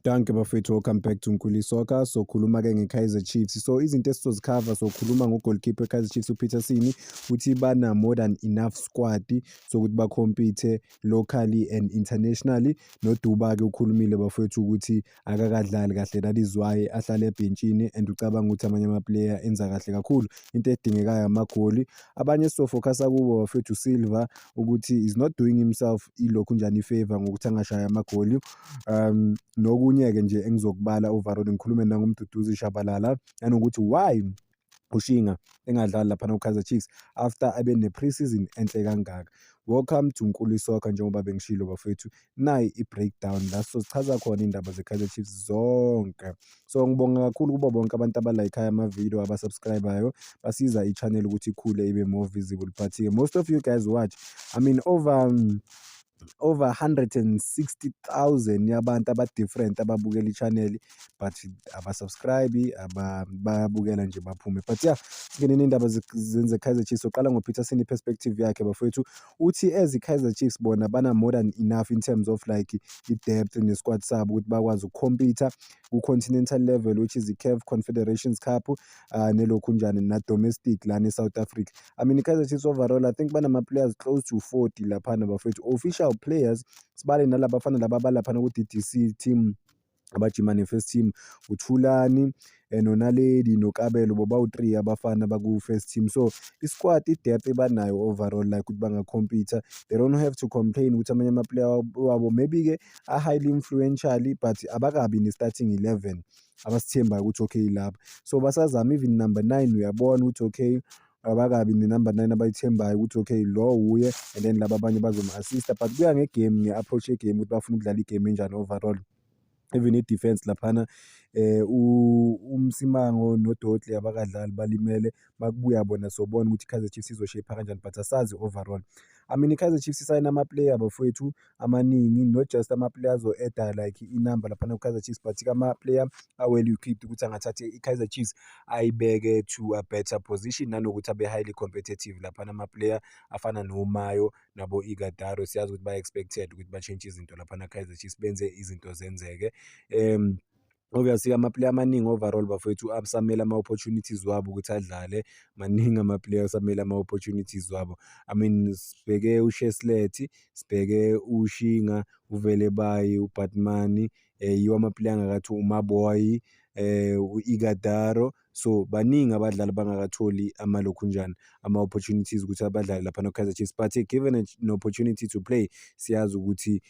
Danke bafethu, welcome back to Nkuli Soccer. Sokhuluma-ke nge-Kaizer Chiefs. So izinto esizozikhava, sokhuluma ngo-goalkeeper we-Kaizer Chiefs uPeter Sini, uthi bana more than enough squad sokuthi bakhompithe locally and internationally. NoDuba-ke ukhulumile bafethu ukuthi akakadlali kahle, that is why ahlale ebhentshini, and ucabanga ukuthi amanye amaplayer enza kahle kakhulu. Into edingekayo amagoli. Abanye sizofocusa kubo bafethu Silva ukuthi is not doing himself ilokhu njani ifavor ngokuthi angashaya amagoli. Nokunye-ke nje engizokubala overall ngikhulume nangoMduduzi Shabalala nanokuthi why uShinga engadlali laphana ku-Kaizer Chiefs after abe ne-pre-season enhle kangaka. Welcome to Nkuli Soccer, njengoba bengishilo bafethu, nayi i-breakdown la sizochaza khona indaba ze-Kaizer Chiefs zonke. So ngibonga kakhulu kubo bonke abantu abalayikhayo ama-video, abasubscribe-ayo, basiza i-channel ukuthi ikhule ibe more visible. But most of you guys watch, I mean over 160,000 yabantu aba-different ababukela i-channel, but abasubscribe, bayabukela nje baphume. But yeah, singeneni indaba ze-Kaizer Chiefs. Soqala ngoPeter Sini perspective yakhe bafethu, uthi as i-Kaizer Chiefs bona bana more than enough in terms of like i-depth ne-squad sabo ukuthi bakwazi ukukhompitha ku-continental level, which is i-CAF Confederations Cup, nelokhu njani na-domestic lana e-South Africa. I mean i-Kaizer Chiefs overall I think banama-players close to 40 laphana bafethu, official players. Sibale nalabafana laba balaphana ku-DDC team, abajimane first team, uThulani noNaledi noKabelo, bobawu-3 abafana baku-first team. So i-squad i-depth ebanayo overall like ukuthi bangakhompitha. They don't have to complain ukuthi amanye amaplayer wabo maybe-ke a-highly influential, but abakabi ne-starting 11 abasithembayo ukuthi okay lapha. So basazama even number 9, uyabona ukuthi okay abakabi ne-number 9 abayithembayo ukuthi okay lo uye, and then laba abanye bazoma-assista. But kuya ngegame, nge-approach yegame ukuthi bafuna ukudlala igame enjani overall. Even i-defense laphana uMsimango noDotley abakadlali balimele, bakubuya bona sobona ukuthi i-Kaizer Chiefs izoshape kanjani, but asazi overall. I mean i-Kaizer Chiefs isayina amaplayer bafowethu amaningi, not just ama-players o-eda like inamba laphana ku-Kaizer Chiefs, but ama-player well equipped ukuthi angathatha i-Kaizer Chiefs ayibeke to a better position, nanokuthi abe highly competitive. Laphana ama-player afana noMayo nabo Igataro, siyazi ukuthi ba-expected ukuthi ba-change izinto laphana Kaizer Chiefs, benze izinto zenzeke. Obviously ama-player amaningi overall bafowethu asamele ama-opportunities wabo ukuthi adlale, maningi ama-players asamele ama-opportunities wabo. I mean sibheke uShesleti, sibheke uShinga, uVelebayi, uBatman, yiwo ama-player angakathi uMaboy, u-Igataro. So baningi abadlali bangakatholi amalokhunjani ama-opportunities ukuthi abadlale laphana ku-Kaizer Chiefs, but given an opportunity to play, siyazi ukuthi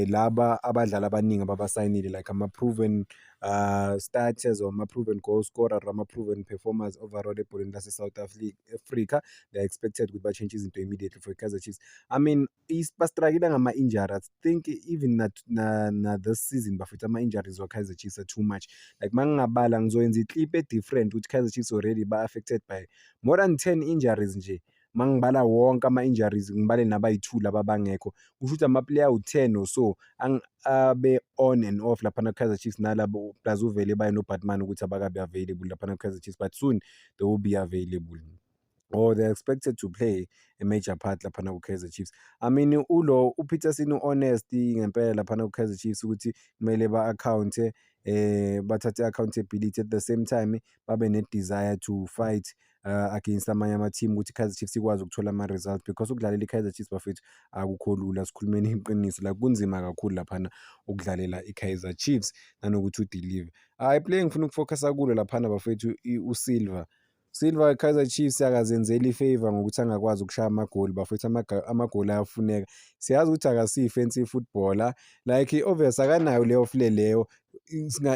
laba abadlali abaningi ababasayinile like ama-proven starters or ama-proven goal scorer or ama-proven performers overall ebholeni lase-South Africa, they're expected ukuthi ba-change izinto immediately for i-Kaizer Chiefs. I mean bastruggle ngama-injury. I think even na this season bafethu ama-injuries wa-Kaizer Chiefs are too much. Like mangingabala ngizoyenza i-clip e-different ukuthi Kaizer Chiefs already ba-affected by more than 10 injuries nje. Mangibala wonke ama-injuries, ngibale nabayi-2 laba bangekho, kusho ukuthi ama-player u-10 or so abe on and off laphana ku-Kaizer Chiefs, nalabo plus uVelebayi noBatman ukuthi abakabi available laphana ku-Kaizer Chiefs, but soon they will be available or they're expected to play a major part laphana ku-Kaizer Chiefs. I mean uPeter Sini honest ngempela laphana ku-Kaizer Chiefs ukuthi kumele ba-account bathathe accountability, at the same time babe ne-desire to fight against amanye ama-team ukuthi i-Kaizer Chiefs ikwazi ukuthola ama-results, because ukudlalela i-Kaizer Chiefs bafethu akukho lula. Sikhulumeni iqiniso like kunzima kakhulu laphana ukudlalela i-Kaizer Chiefs nanokuthi udeliver. I-player ngifuna ukufocusa kulo laphana bafethu Silva i-Kaizer Chiefs akazenzeli i-favor ngokuthi angakwazi ukushaya amagoli bafethu, amagoli ayafuneka. Siyazi ukuthi akasi-fancy footballer, like obvious akanayo leyo flair leyo,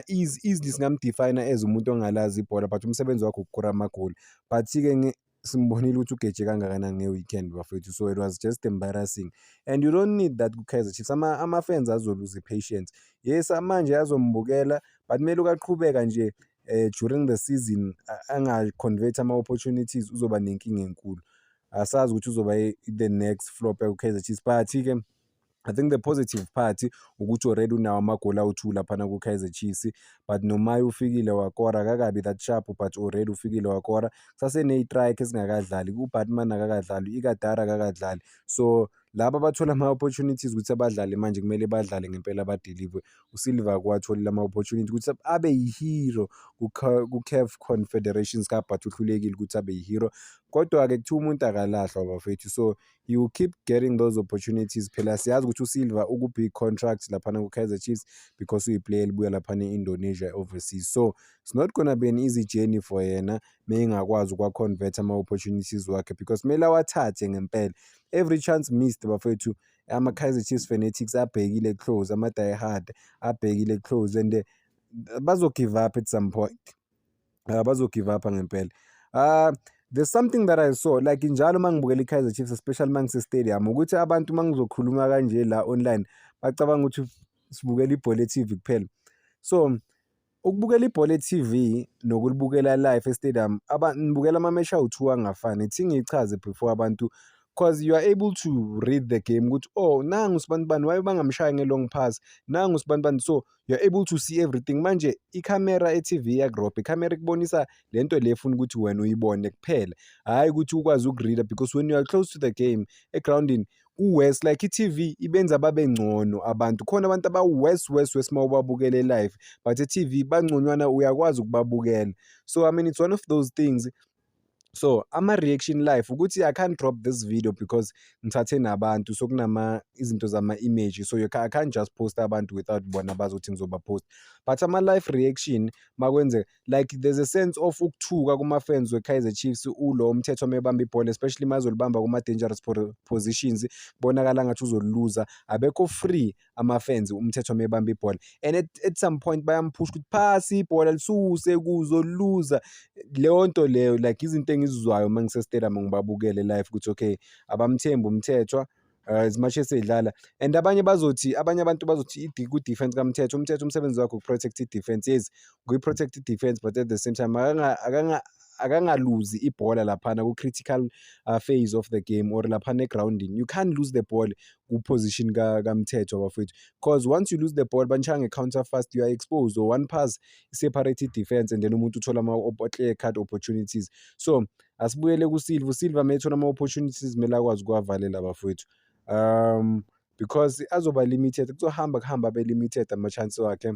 easily singamdefine as umuntu ongalazi ibhola, but umsebenzi wakhe ukukora amagoli. But-ke simbonile ukuthi ugeje kangakanani nge-weekend bafethu, so it was just embarrassing, and you don't need that ku-Kaizer Chiefs. Ama-fans azoluze i-patience. Yes manje azombukela, but kumele ukaqhubeka nje during the season anga-convert ama-opportunities, uzoba nenkinga enkulu. Asazi ukuthi uzoba the next flop ku-Kaizer Chiefs, but-ke I think the positive part ukuthi already unawo amagoli awu-2 laphana ku-Kaizer Chiefs, but noMayo ufikile wakora, akakabi that sharp, but already ufikile wakora. Kusase ne-strike ezingakadlali, uBatman akakadlali, u-Igatara akakadlali. So laba abathola ama-opportunities ukuthi abadlale manje kumele badlale ngempela badelive. USilva akuwatholi ama-opportunity ukuthi abe yi-hero ku-CAF Confederations Cup but uhlulekile ukuthi abe yi-hero. Kodwa-ke kuthiwa umuntu akalahlwa bafethu, so he will keep getting those opportunities. Phela siyazi ukuthi uSilva uku-big contract laphana ku-Kaizer Chiefs because uyi-player elibuya laphana e-Indonesia overseas. So it's not gonna be an easy journey for yena mengakwazi ukwa-convert ama-opportunities wakhe because kumele awathathe ngempela. Every chance missed bafethu, ama-Kaizer Chiefs fanatics abhekile close, ama-die hard abhekile close and bazo-give up at some point. Bazo-give up ngempela. There's something that I saw like njalo mangibukela i-Kaizer Chiefs especially mangise-stadium ukuthi abantu mangizokhuluma kanje la online bacabanga ukuthi sibukela ibhola e-TV kuphela. So ukubukela ibhola e-TV nokulibukela live e-stadium nibukela ama-match awu-2 angafani. Ithi ngiyichaze before abantu cause you are able to read the game ukuthi oh nangu sibanibani why bangamshaya nge-long pass, nangu sibanibani, so you're able to see everything. Manje ikhamera e-TV iyakurobha, ikhamera ikubonisa lento le efuna ukuthi wena uyibone kuphela, hhayi ukuthi ukwazi ukureada because when you are close to the game egrawundini ku-worse like i-TV ibenza babe ngcono abantu. Khona abantu abawu-worse mawubabukele live but e-TV bangconywana uyakwazi ukubabukela. So I mean it's one of those things. So ama-reaction live ukuthi I can't drop this video because ngithathe nabantu, so izinto zama-image, so I can't just post abantu without bona bazi ukuthi ngizobapost. But ama-live reaction makwenzeka like there's a sense of ukuthuka kuma-fans we-Kaizer Chiefs ulo mthetho mebamba ibhola especially mazolibamba kuma-dangerous positions kubonakala ngathi uzoluza, abekho free ama-fans umthetho mebamba ibhola and at some point bayamphusha ukuthi phasi ibhola lisuse kuzoluza. Leyo nto leyo like izinto engizizwayo mangise-stadium ngibabukele live ukuthi okay abamthembi umthetho as much as edlala and abanye abantu bazothi ku-defense kaMthetho, umthetho umsebenzi wakhe uku-protect i-defense. Yes, kuyi-protect i-defense but at the same time akangaluzi ibhola laphana ku-critical phase of the game or laphana egrawundini. You can't lose the ball ku-position kaMthetho bafethu because once you lose the ball banishaya nge-counter fast you are exposed or one pass i-separate i-defense and then umuntu uthola ama-clear cut opportunities. So asibuyele kuSilva, uSilva mayethola ama-opportunities kumele akwazi ukuwavalela bafethu because azoba limited, kuhamba abe limited ama-chance wakhe.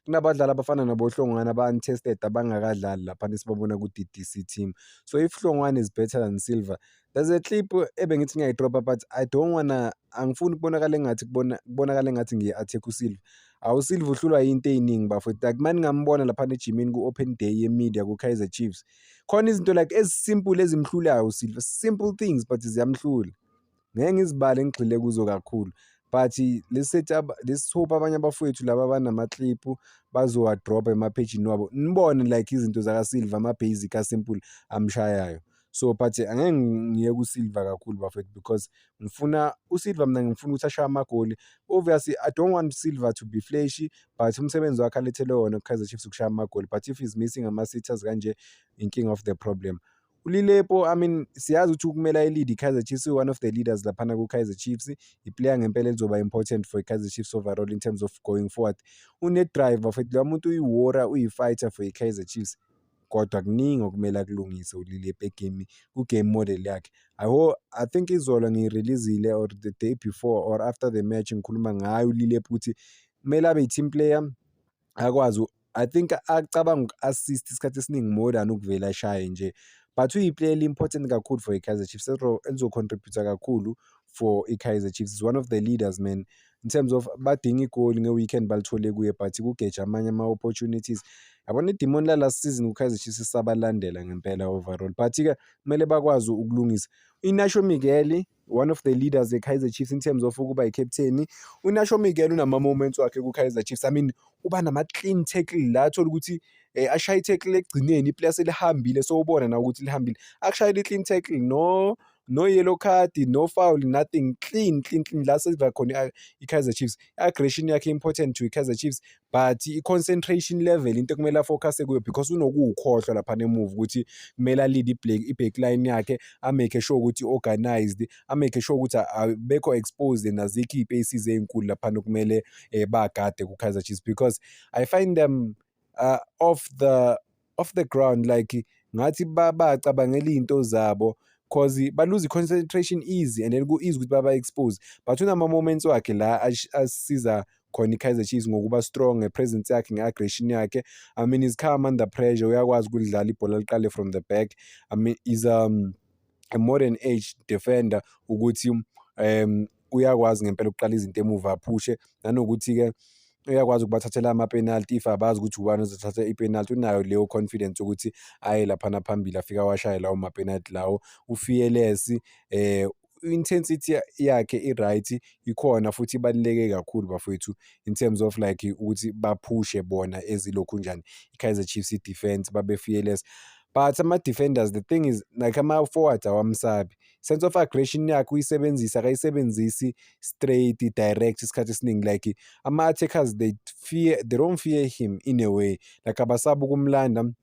Kunabadlali abafana naboHlongwane aba-untested abangakadlali laphana esibabona ku-DDC team. So if Hlongwane is better than Silva, there's a clip ebengithi ngiyayidropa but angifuni kubonakale engathi ngiya-attack uSilva. USilva uhlulwa yinto ey'ningi bafethu like maningambona laphana ejimini ku-open day ye-media ku-Kaizer Chiefs, khona izinto like ezisimple ezimhlulayo uSilva, simple things but ziyamhlula. Ngeke ngizibale ngigxile kuzo kakhulu but let's hope abanye abafowethu laba abanama-clip bazowadropa emaphejini wabo nibone like izinto zakaSilva ama-basic asimple amshayayo. So but angeke ngiye kuSilva kakhulu bafethu because uSilva mina ngifuna ukuthi ashaye amagoli. Obviously I don't want Silva to be flashy but umsebenzi wakhe alethele wona ku-Kaizer Chiefs ukushaya amagoli, but if he's missing ama-sitters kanje inking of the problem. uLilepo, I mean siyazi ukuthi kumele ayilide i-Kaizer Chiefs, one of the leaders laphana ku-Kaizer Chiefs, iplayer ngempela elizoba important for i-Kaizer Chiefs overall in terms of going forward. Une-drive bafethu, lo muntu uyi-warrior, uyi-fighter for i-Kaizer Chiefs, kodwa kuningi okumele akulungise uLilepo ku-game model yakhe. I think izolo ngiyireleasile or the day before or after the match ngikhuluma ngayo uLilepo ukuthi kumele abe yi-team player, akwazi I think acabanga uku-assist isikhathi esiningi more than ukuvela ashaye nje, but uyi-player eli-important kakhulu for i-Kaizer Chiefs elizo-contribute-a kakhulu for i-Kaizer Chiefs. Is one of the leaders man in terms of badinga igoli nge-weekend balithole kuye but kugeja amanye ama-opportunities. Yabona idimoni la-last season ku-Kaizer Chiefs sabalandela ngempela overall but-ke kumele bakwazi ukulungisa. INacho Miguel, one of the leaders e-Kaizer Chiefs in terms of ukuba i-captain. UNacho Miguel unama-moments wakhe ku-Kaizer Chiefs, I mean uba nama-clean tackle la athola ukuthi ashaye i-tackle ekugcineni iplayer selihambile, so ubona na ukuthi lihambile akushayela i-clean tackle, no yellow card, no foul, nothing, clean la sesiva khona i-Kaizer Chiefs. I-aggression yakhe important to i-Kaizer Chiefs but i-concentration level into ekumele afocus kuyo because unokuwukhohlwa laphana emuva ukuthi kumele alide i-backline yakhe, amake sure ukuthi organized, amake sure ukuthi abekho exposed nazikho iy'paces ey'nkulu laphana kumele bagade ku-Kaizer Chiefs because I find them off the ground like ngathi bacabangela iy'nto zabo cause ba-lose i-concentration easy and then ku-easy ukuthi baba-expose. But unama-moments wakhe la asisiza khona i-Kaizer Chiefs ngokuba strong nge-presence yakhe, nge-aggression yakhe. I mean, he's calm under pressure, uyakwazi ukulidlala ibhola liqale from the back. I mean, he's a modern age defender ukuthi uyakwazi ngempela ukuqala izinto emuva aphushe, nanokuthi-ke uyakwazi ukubathathela ama-penalty if abazi ukuthi ubani ozothatha i-penalty. Unayo leyo confidence ukuthi aye laphana phambili afike awashaye lawo ma-penalty lawo. U-fearless, i-intensity yakhe i-right, ikhona futhi ibaluleke kakhulu bafowethu in terms of like ukuthi baphushe bona ezilokhunjani i-Kaizer Chiefs i-defense babe-fearless. But ama-defenders, the thing is like ama-forwards awamsabi, sense of aggression yakhe uyisebenzisa, akayisebenzisi straight direct isikhathi esiningi. Like ama-attackers they don't fear him in a way, like abasabi ukumlanda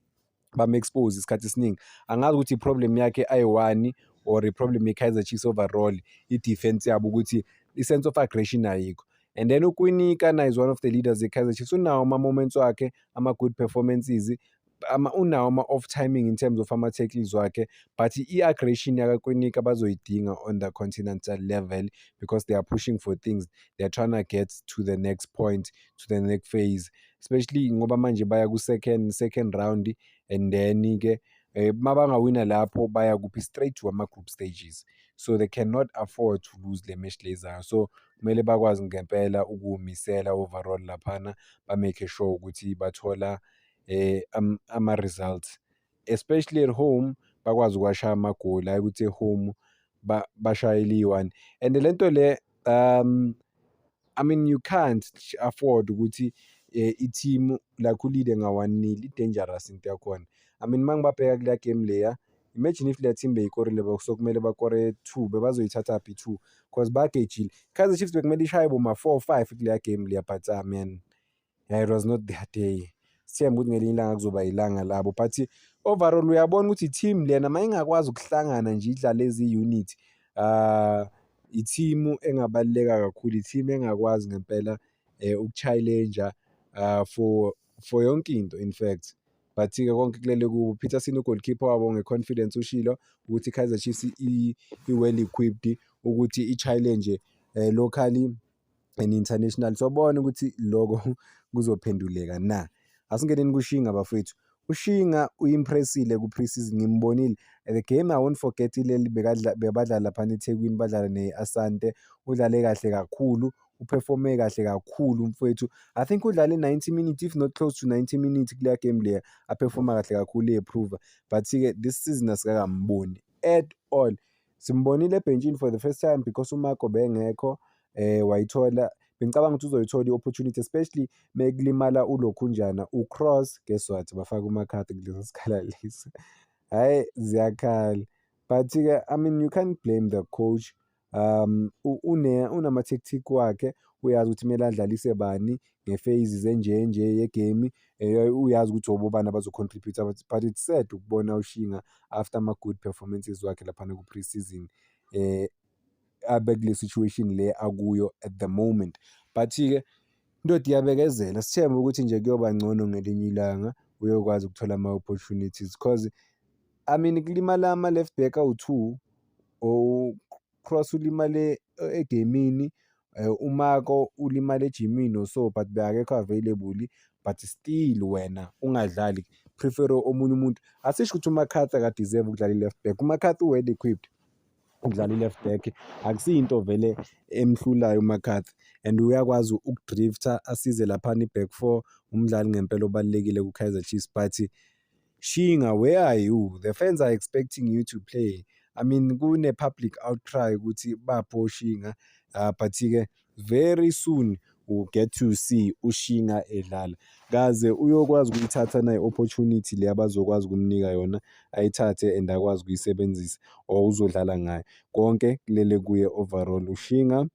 bame-expose isikhathi esiningi. Angazi ukuthi i-problem yakhe ayi-one or i-problem ye-Kaizer Chiefs overall i-defense yabo ukuthi i-sense of aggression ayikho. And then uKwinika is one of the leaders ye-Kaizer Chiefs. Unawo ama-moments wakhe, ama-good performances, unawo ama-off timing in terms of ama-tackles wakhe, but i-aggression yakaKwinika bazoyidinga on the continental level because they are pushing for things. They are trying to get to the next point, to the next phase, especially ngoba manje baya ku-second round, and then-ke mabangawina lapho baya kuphi straight to ama-group stages, so they cannot afford to lose le match lezayo. So kumele bakwazi ngempela ukumisela overall laphana, ba-make sure ukuthi bathola ama-results, especially at home, bakwazi ukuwashaya amagoli, hayi ukuthi e-home bashayele i-1. And lento le I mean, you can't afford ukuthi i-team like ulide nga-1-0, i-dangerous into yakhona. I mean, mangibabheka kuleya game leya, imagine if leya team beyikorile sokumele bakore 2, bebazoyithathaphi i-2 cause bagejile. Kaizer Chiefs bekumele ishaye boma-4-5 kuleya game leya, but man, yeah, it was not their day. Sithemba ukuthi ngelinye ilanga kuzoba ilanga labo, but overall uyabona ukuthi i-team lena mayingakwazi ukuhlangana nje idlale ezi-unit, i-team engabaluleka kakhulu, i-team engakwazi ngempela uku-challenger for yonke into in fact. But-ke konke kulele kubo. Peterson u-goalkeeper wabo nge-confidence ushilo ukuthi i-Kaizer Chiefs i-well equipped ukuthi i-challenge locally and international. Sobona ukuthi loko kuzophenduleka na. Asingeneni kuShinga bafowethu. UShinga uyi-impressile ku-pre-season, ngimbonile. The game I won't forget ileli bebadlala laphana eThekwini, badlala ne-Asante. Udlale kahle kakhulu, uperforme kahle kakhulu mfowethu. I think udlale 90 minutes if not close to 90 minutes kuleya game leya, aperforma kahle kakhulu, i-approve. But-ke this season asikakamboni at all. Simbonile ebhenjini for the first time because uMarco bengekho, wayithola. Bengicabanga ukuthi uzoyithola i-opportunity, especially mekulimala ulokhunjana u-Cross. Guess what, bafaka uMcCarthy kulesi sikhala lesi. Hhayi ziyakhala, but-ke I mean you can't blame the coach. Unama-tactic wakhe, uyazi ukuthi kumele adlalise bani nge-phases enje yegame, uyazi ukuthi obani abazo-contribute. But it's sad ukubona uShinga after ama-good performances wakhe laphana ku-pre-season abe kule situation le akuyo at the moment. But-ke indoda iyabekezela, sithembe ukuthi nje kuyoba ngcono ngelinye ilanga, uyokwazi ukuthola ama-opportunities cause I mean kulimala ama-left back awu-2, uCross ulimale egemini, uMarco ulimale ejimini so, but akekho available. But still wena ungadlali, prefer omunye umuntu. Asisho ukuthi uMcCarthy akadeserve ukudlala i-left back. uMcCarthy well equipped ukudlala i-left back, akusiyinto vele emhlulayo uMcCarthy, and uyakwazi ukudrifta asize laphana i-back 4, umdlali ngempela obalulekile ku-Kaizer Chiefs. But Shinga, where are you? The fans are expecting you to play. I mean kune-public outcry ukuthi bapho Shinga, but-ke very soon we'll get to see uShinga edlala, kaze uyokwazi ukuyithatha na i-opportunity le abazokwazi ukumnika yona, ayithathe and akwazi ukuyisebenzisa or uzodlala ngayo. Konke kulele kuye overall uShinga.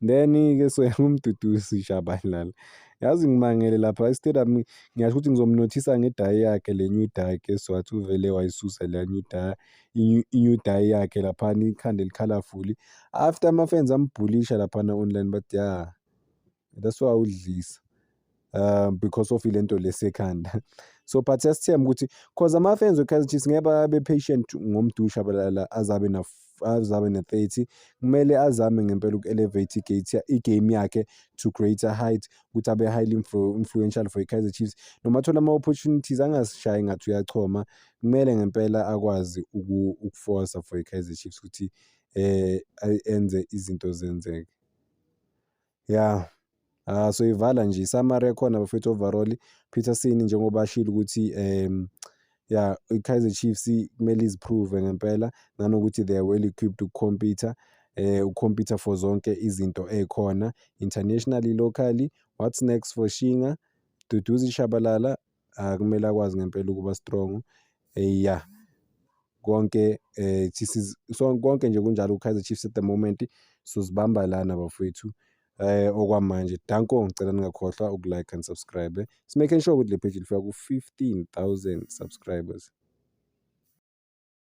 Then-ke so umduduzi Shabalala, yazi ngimangele lapha e-stadium. Ngiyasho ukuthi ngizomnothisa nge-dye yakhe, le new dye. Guess what, uvele wayisusa le new dye, i-new dye yakhe laphana, ikhanda eli-colourful. After ama-fans ambhulisha laphana online, but yeah, that's why udlisa. because of ile nto lesekhanda. So but siyasithemba ukuthi cause ama-fans we-Kaizer Chiefs ngeke babe patient ngoMdu Shabalala azabe ne-30, kumele azame ngempela uku-elevate igame yakhe to greater height ukuthi abe highly influential for i-Kaizer Chiefs. Noma athola ama-opportunities angasishayi ngathi uyachoma, kumele ngempela akwazi ukuforsa for i-Kaizer Chiefs ukuthi enze izinto zenzeke. Yeah. So ivala nje summary yakhona bafethu overall Peterson njengoba ashilo ukuthi yeah i-Kaizer Chiefs kumele iziprove ngempela nanokuthi they are well equipped ukukhompyutha for zonke izinto ey'khona internationally, locally. What's next for Shinga? Duduzi Shabalala kumele akwazi ngempela ukuba strong. Yeah, konke konke nje kunjalo u-Kaizer Chiefs at the moment sozibamba lana bafowethu. Okwamanje danko ngicela ningakhohlwa uku-like and subscribe, simaking sure ukuthi le page lifika ku-15,000 subscribers.